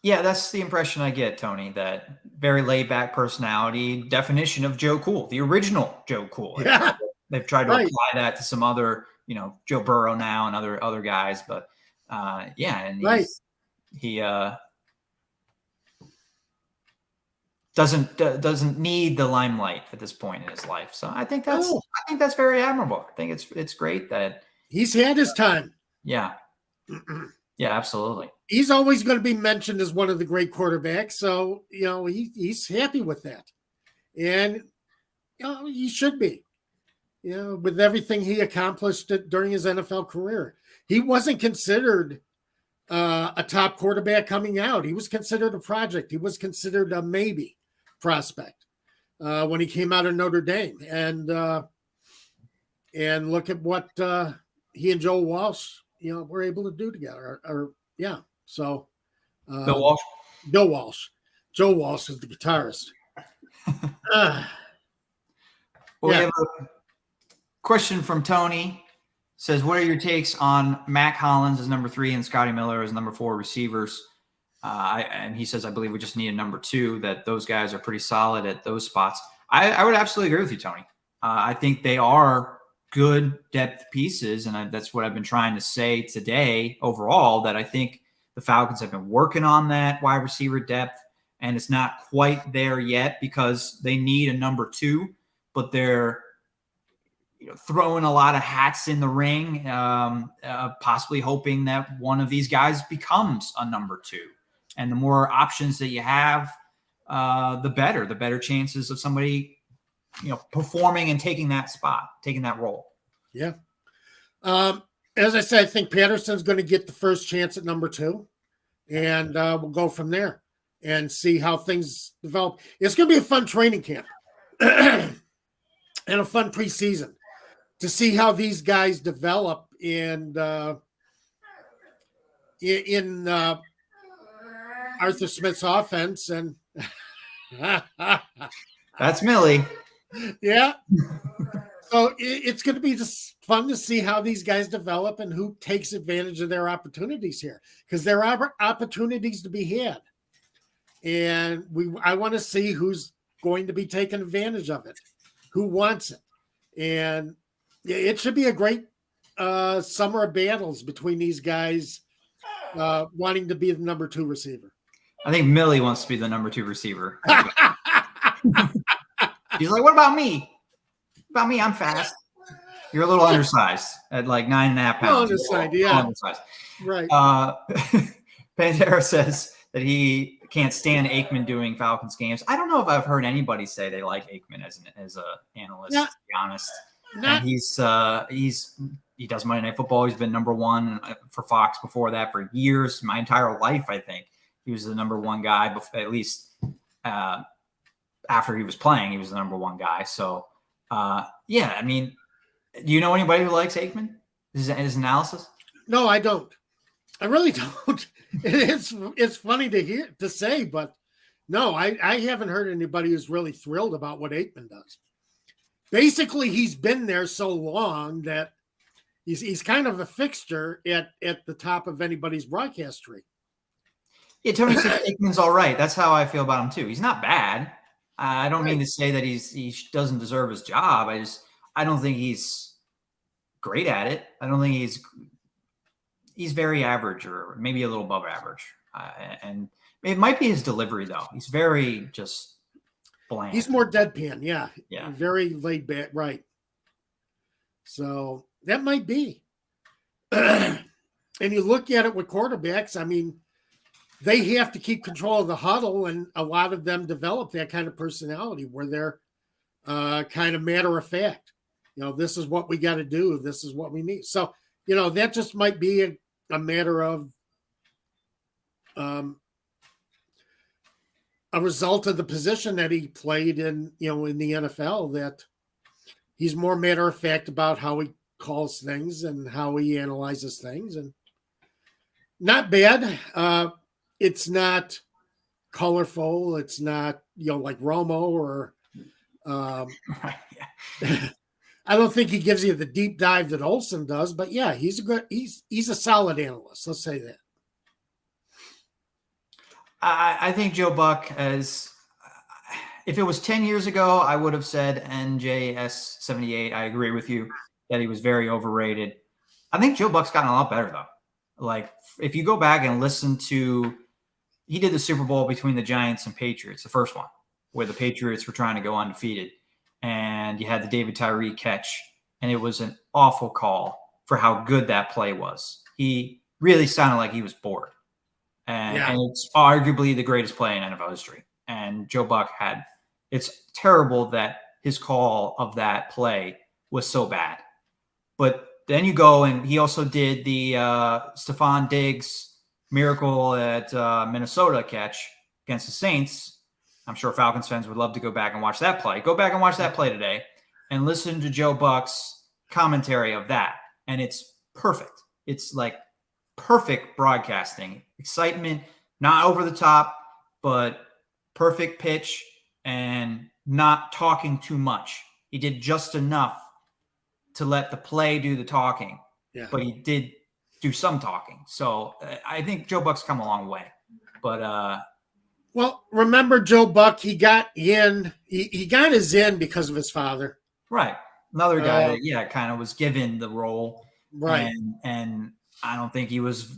Yeah, that's the impression I get, Tony, that very laid-back personality, definition of Joe Cool, the original Joe Cool. Yeah. They've tried to apply that to some other, Joe Burrow now and other guys, but he doesn't need the limelight at this point in his life. So I think that's very admirable. I think it's great that he's had his time. Yeah. Yeah, absolutely. He's always going to be mentioned as one of the great quarterbacks. So, he's happy with that. And, he should be, with everything he accomplished during his NFL career. He wasn't considered a top quarterback coming out. He was considered a project. He was considered a maybe prospect when he came out of Notre Dame. And look at what he and Joe Walsh we're able to do together. So Bill Walsh. Bill Walsh. Joe Walsh is the guitarist. We have a question from Tony. Says, what are your takes on Mac Hollins as number 3 and Scotty Miller as number 4 receivers? And he says, I believe we just need a number 2, that those guys are pretty solid at those spots. I would absolutely agree with you, Tony. I think they are good depth pieces, and that's what I've been trying to say today overall, that I think the Falcons have been working on that wide receiver depth, and it's not quite there yet because they need a number 2, but they're throwing a lot of hats in the ring, possibly hoping that one of these guys becomes a number 2. And the more options that you have, the better chances of somebody, performing and taking that spot, taking that role. Yeah. As I said, I think Patterson's going to get the first chance at number 2, and we'll go from there and see how things develop. It's going to be a fun training camp and a fun preseason to see how these guys develop in Arthur Smith's offense. And that's Millie. Yeah. So it's going to be just fun to see how these guys develop and who takes advantage of their opportunities here, because there are opportunities to be had. And I want to see who's going to be taking advantage of it, who wants it. And it should be a great summer of battles between these guys wanting to be the number 2 receiver. I think Millie wants to be the number 2 receiver. He's like, what about me? About me, I'm fast. You're a little undersized at like 9.5 pounds. Undersized, yeah. Undersized. Right. Pantera says that he can't stand Aikman doing Falcons games. I don't know if I've heard anybody say they like Aikman as an analyst, to be honest. And he does Monday Night Football. He's been number 1 for Fox before that for years. My entire life, I think. He was the number 1 guy, at least after he was playing, he was the number 1 guy. So, yeah, I mean, do you know anybody who likes Aikman? His analysis? No, I don't. I really don't. It's funny to say, but no, I haven't heard anybody who's really thrilled about what Aikman does. Basically, he's been there so long that he's kind of a fixture at the top of anybody's broadcast tree. Yeah, Tony said Aikman's all right. That's how I feel about him too. He's not bad. I don't mean to say that he doesn't deserve his job. I don't think he's great at it. I don't think he's very average, or maybe a little above average. And it might be his delivery though. He's very just bland. He's more deadpan. Yeah. Yeah. Very laid back. Right. So that might be. And you look at it with quarterbacks, I mean, they have to keep control of the huddle, and a lot of them develop that kind of personality where they're kind of matter of fact. This is what we got to do. This is what we need. So, that just might be a matter of a result of the position that he played in the NFL, that he's more matter of fact about how he calls things and how he analyzes things. And not bad. It's not colorful. It's not, like Romo or I don't think he gives you the deep dive that Olsen does, but yeah, he's a solid analyst. Let's say that. I think Joe Buck if it was 10 years ago, I would have said NJS78. I agree with you that he was very overrated. I think Joe Buck's gotten a lot better though. Like if you go back and listen to, he did the Super Bowl between the Giants and Patriots, the first one, where the Patriots were trying to go undefeated. And you had the David Tyree catch, and it was an awful call for how good that play was. He really sounded like he was bored. And it's arguably the greatest play in NFL history. And Joe Buck it's terrible that his call of that play was so bad. But then you go, and he also did the Stephon Diggs miracle at Minnesota catch against the Saints. I'm sure Falcons fans would love to go back and watch that play. Go back and watch that play today and listen to Joe Buck's commentary of that. And it's perfect. it's like perfect broadcasting, excitement, not over the top, but perfect pitch and not talking too much. He did just enough to let the play do the talking, but he did do some talking. So I think Joe Buck's come a long way. But well, remember Joe Buck? He got in. He got his in because of his father. Right. Another guy that kind of was given the role. Right. And I don't think he was.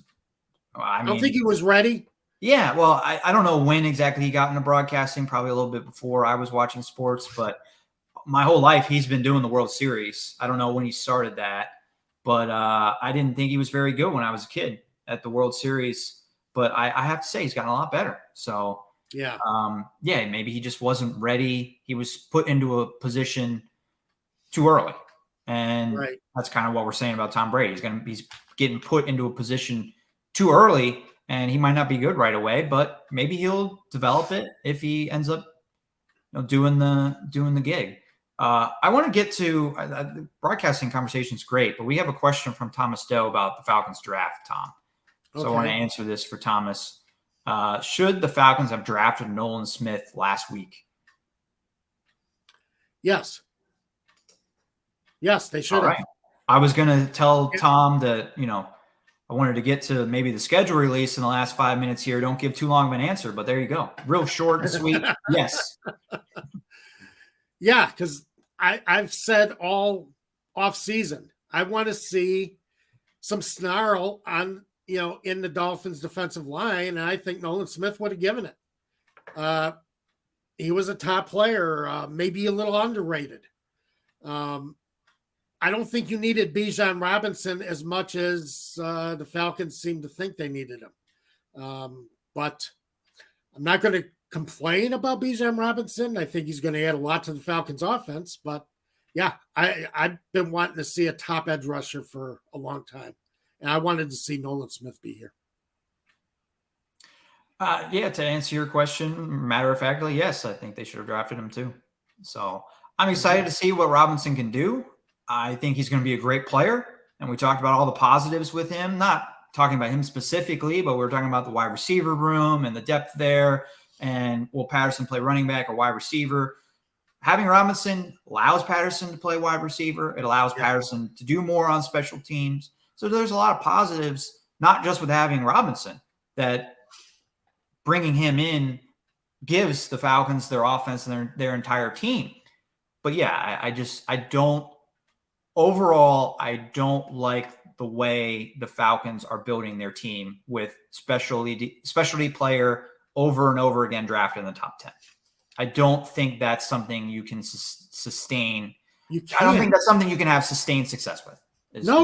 I don't think he was ready. Yeah. Well, I don't know when exactly he got into broadcasting. Probably a little bit before I was watching sports, but my whole life he's been doing the World Series. I don't know when he started that, but I didn't think he was very good when I was a kid at the World Series. But I have to say he's gotten a lot better. So maybe he just wasn't ready. He was put into a position too early, and that's kind of what we're saying about Tom Brady. He's getting put into a position too early, and he might not be good right away. But maybe he'll develop it if he ends up doing the gig. I want to get to the broadcasting conversation is great, but we have a question from Thomas Doe about the Falcons draft, Tom. So I want to answer this for Thomas. Should the Falcons have drafted Nolan Smith last week? Yes. Yes, they should have. Right. I was going to tell Tom that, I wanted to get to maybe the schedule release in the last 5 minutes here. Don't give too long of an answer, but there you go. Real short and sweet. Yes. Yeah, because I've said all off season, I want to see some snarl on, in the Dolphins defensive line. And I think Nolan Smith would have given it. He was a top player, maybe a little underrated. I don't think you needed Bijan Robinson as much as the Falcons seem to think they needed him. But I'm not going to complain about Bijan Robinson. I think he's going to add a lot to the Falcons offense. But yeah, I've been wanting to see a top edge rusher for a long time. And I wanted to see Nolan Smith be here. To answer your question, matter of factly, yes, I think they should have drafted him too. So I'm excited to see what Robinson can do. I think he's going to be a great player. And we talked about all the positives with him, not talking about him specifically, but we're talking about the wide receiver room and the depth there. And will Patterson play running back or wide receiver? Having Robinson allows Patterson to play wide receiver. It allows Patterson to do more on special teams. So there's a lot of positives, not just with having Robinson, that bringing him in gives the Falcons their offense and their entire team. But yeah, I don't like the way the Falcons are building their team with specialty player over and over again drafted in the top 10. I don't think that's something you can sustain. I don't think that's something you can have sustained success with.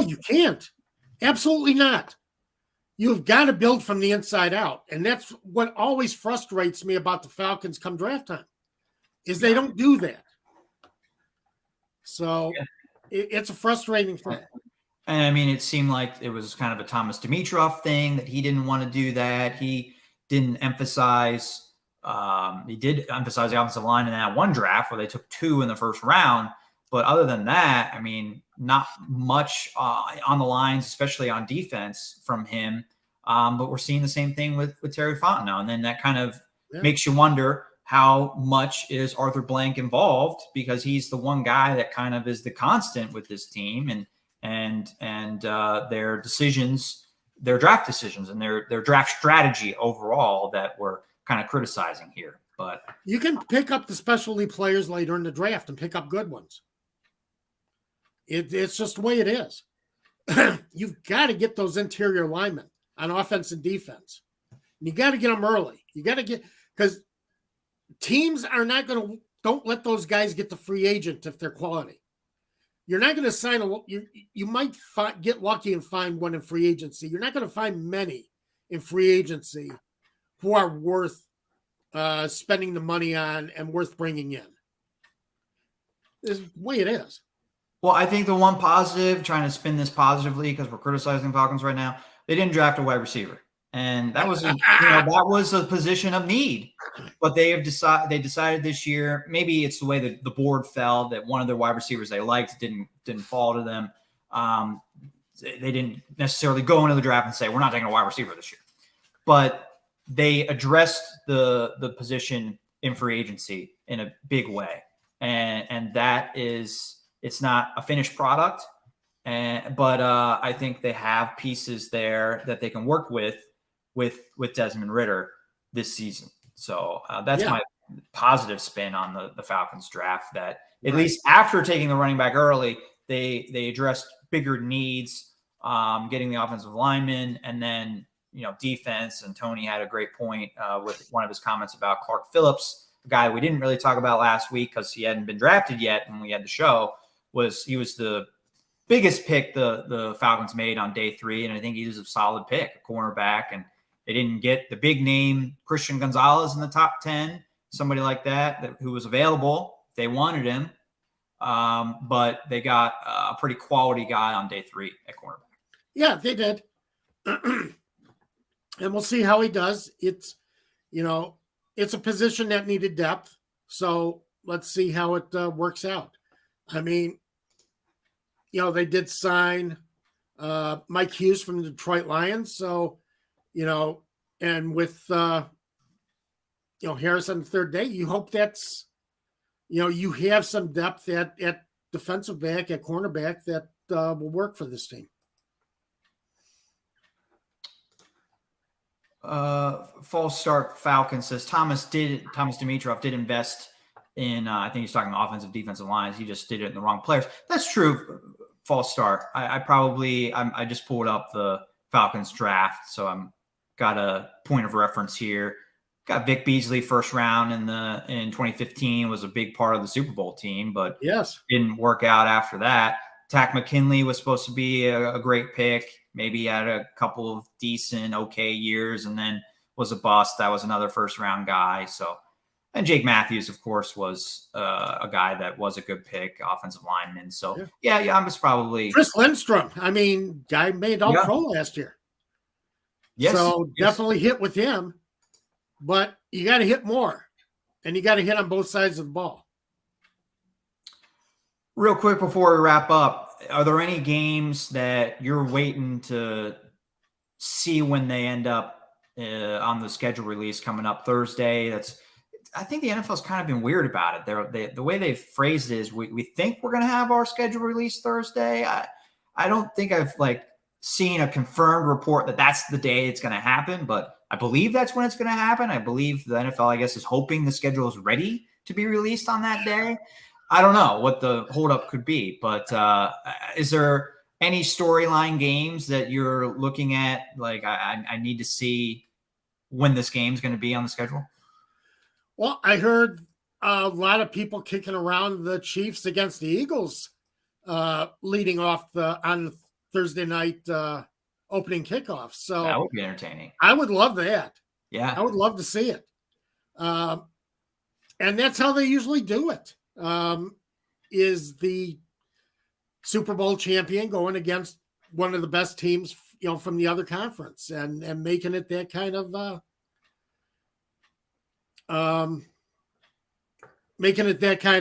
You can't. Absolutely not. You've got to build from the inside out. And that's what always frustrates me about the Falcons come draft time is they don't do that. So it's a frustrating thing. And I mean, it seemed like it was kind of a Thomas Dimitroff thing that he didn't want to do that. He didn't emphasize, he did emphasize the offensive line in that one draft where they took 2 in the first round. But other than that, I mean, not much on the lines, especially on defense from him. But we're seeing the same thing with Terry Fontenot. And then that kind of makes you wonder how much is Arthur Blank involved, because he's the one guy that kind of is the constant with this team and their decisions, their draft decisions and their draft strategy overall that we're kind of criticizing here. But you can pick up the specialty players later in the draft and pick up good ones. It's just the way it is. You've got to get those interior linemen on offense and defense. You got to get them early. You got to get, because teams are not going to, don't let those guys get the free agent if they're quality. You're not going to sign you might get lucky and find one in free agency. You're not going to find many in free agency who are worth spending the money on and worth bringing in. It's the way it is. Well, I think the one positive, trying to spin this positively because we're criticizing Falcons right now, they didn't draft a wide receiver. And that was that was a position of need. But they decided this year, maybe it's the way that the board fell, that one of their wide receivers they liked didn't fall to them. they didn't necessarily go into the draft and say, we're not taking a wide receiver this year. But they addressed the position in free agency in a big way. And that is, it's not a finished product. But I think they have pieces there that they can work with Desmond Ridder this season. So that's my positive spin on the Falcons draft, that at least after taking the running back early, they addressed bigger needs, getting the offensive lineman, and then, defense. And Tony had a great point with one of his comments about Clark Phillips, a guy we didn't really talk about last week because he hadn't been drafted yet when we had the show. He was the biggest pick the Falcons made on day 3, and I think he was a solid pick, a cornerback. And they didn't get the big name Christian Gonzalez in the top 10, somebody like that who was available. They wanted him, but they got a pretty quality guy on day 3 at cornerback. Yeah, they did. And we'll see how he does. It's a position that needed depth. So let's see how it works out. I mean, they did sign Mike Hughes from the Detroit Lions. So, and with, Harris on the third day, you hope that's, you have some depth at defensive back, at cornerback that will work for this team. False start Falcons says Thomas Dimitroff did invest in, I think he's talking offensive defensive lines. He just did it in the wrong players. That's true. False start. I just pulled up the Falcons draft, so I'm got a point of reference here. Got Vic Beasley first round in 2015, was a big part of the Super Bowl team, but didn't work out after that. Tack McKinley was supposed to be a great pick. Maybe had a couple of decent, okay years, and then was a bust. That was another first round guy. So, and Jake Matthews, of course, was a guy that was a good pick, offensive lineman. So, I'm just probably Chris Lindstrom. I mean, guy made all pro last year. Yes, so definitely hit with him, but you got to hit more, and you got to hit on both sides of the ball. Real quick before we wrap up, are there any games that you're waiting to see when they end up on the schedule release coming up Thursday? I think the NFL's kind of been weird about it. The way they've phrased it is we think we're going to have our schedule release Thursday. I don't think I've seen a confirmed report that that's the day it's going to happen, but I believe that's when it's going to happen. I believe the NFL, I guess, is hoping the schedule is ready to be released on that day. I don't know what the holdup could be, but is there any storyline games that you're looking at? I need to see when this game's going to be on the schedule. Well, I heard a lot of people kicking around the Chiefs against the Eagles leading off on Thursday night opening kickoff. So that would be entertaining. I would love that. Yeah, I would love to see it. And that's how they usually do it. Is the Super Bowl champion going against one of the best teams, from the other conference, and making it that kind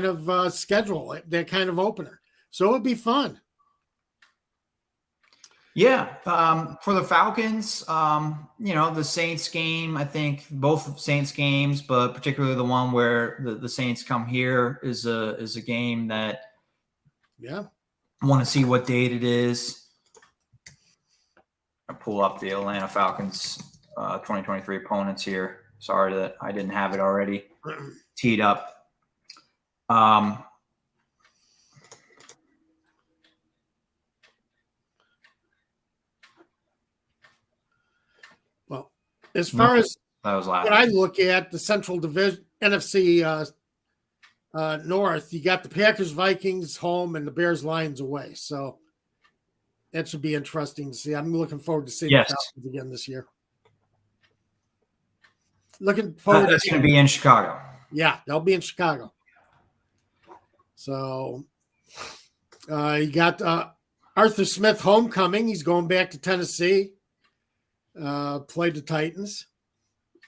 of schedule, that kind of opener. So it would be fun. Yeah. For the Falcons, the Saints game, I think both Saints games, but particularly the one where the Saints come here is a game that I want to see what date it is. I pull up the Atlanta Falcons 2023 opponents here. Sorry that I didn't have it already teed up. Well, as far as what I look at, the Central Division, NFC North, you got the Packers, Vikings home, and the Bears, Lions away. So that should be interesting to see. I'm looking forward to seeing the Falcons again this year. Looking forward. That's going to be in Chicago. Yeah, they'll be in Chicago. So you got Arthur Smith homecoming. He's going back to Tennessee. Played the Titans.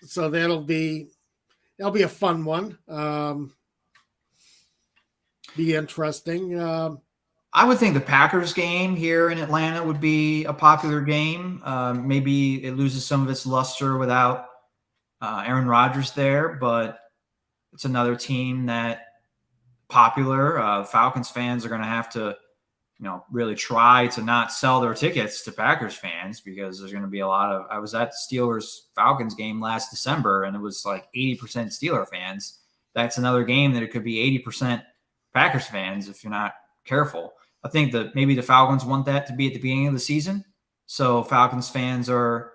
So that'll be a fun one. Be interesting. I would think the Packers game here in Atlanta would be a popular game. Maybe it loses some of its luster without Aaron Rodgers there, but it's another team that popular. Falcons fans are going to have to, really try to not sell their tickets to Packers fans because there's going to be a lot of. I was at the Steelers Falcons game last December, and it was like 80% Steeler fans. That's another game that it could be 80% Packers fans if you're not careful. I think that maybe the Falcons want that to be at the beginning of the season, so Falcons fans are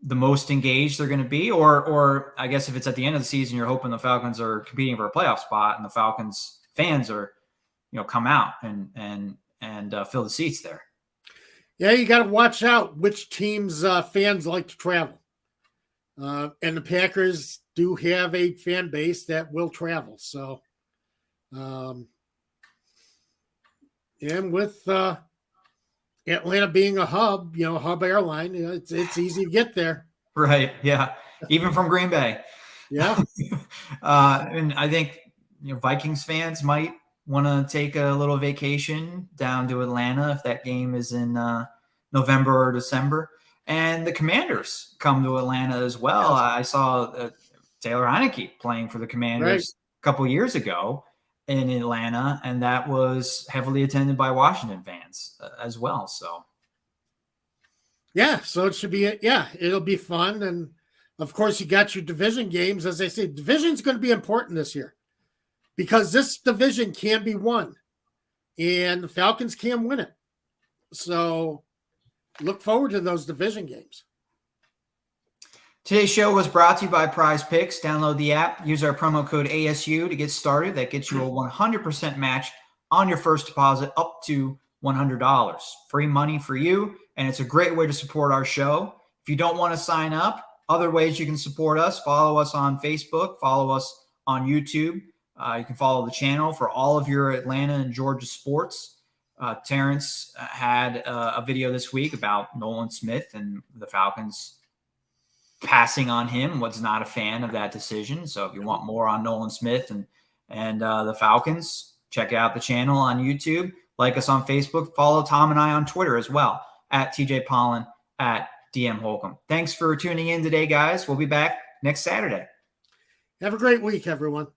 the most engaged they're going to be. Or I guess if it's at the end of the season, you're hoping the Falcons are competing for a playoff spot, and the Falcons fans are, come out and fill the seats there. Yeah, you got to watch out which teams fans like to travel. And the Packers do have a fan base that will travel. So, and with Atlanta being a hub, hub airline, it's easy to get there. Right. Yeah. Even from Green Bay. Yeah. And I think, Vikings fans might want to take a little vacation down to Atlanta if that game is in November or December. And the Commanders come to Atlanta as well. Yes. I saw Taylor Heineke playing for the Commanders a couple of years ago in Atlanta, and that was heavily attended by Washington fans as well. So, yeah, so it should be, it'll be fun. And of course, you got your division games. As I say, division's going to be important this year because this division can be won and the Falcons can win it. So look forward to those division games. Today's show was brought to you by Prize Picks. Download the app. Use our promo code ASU to get started. That gets you a 100% match on your first deposit up to $100. Free money for you, and it's a great way to support our show. If you don't want to sign up, other ways you can support us, follow us on Facebook, follow us on YouTube. You can follow the channel for all of your Atlanta and Georgia sports. Terrence had a video this week about Nolan Smith and the Falcons passing on him. Was not a fan of that decision. So if you want more on Nolan Smith and the Falcons, check out the channel on YouTube. Like us on Facebook. Follow Tom and I on Twitter as well, at TJ Pollen, at DM Holcomb. Thanks for tuning in today, guys. We'll be back next Saturday. Have a great week, everyone.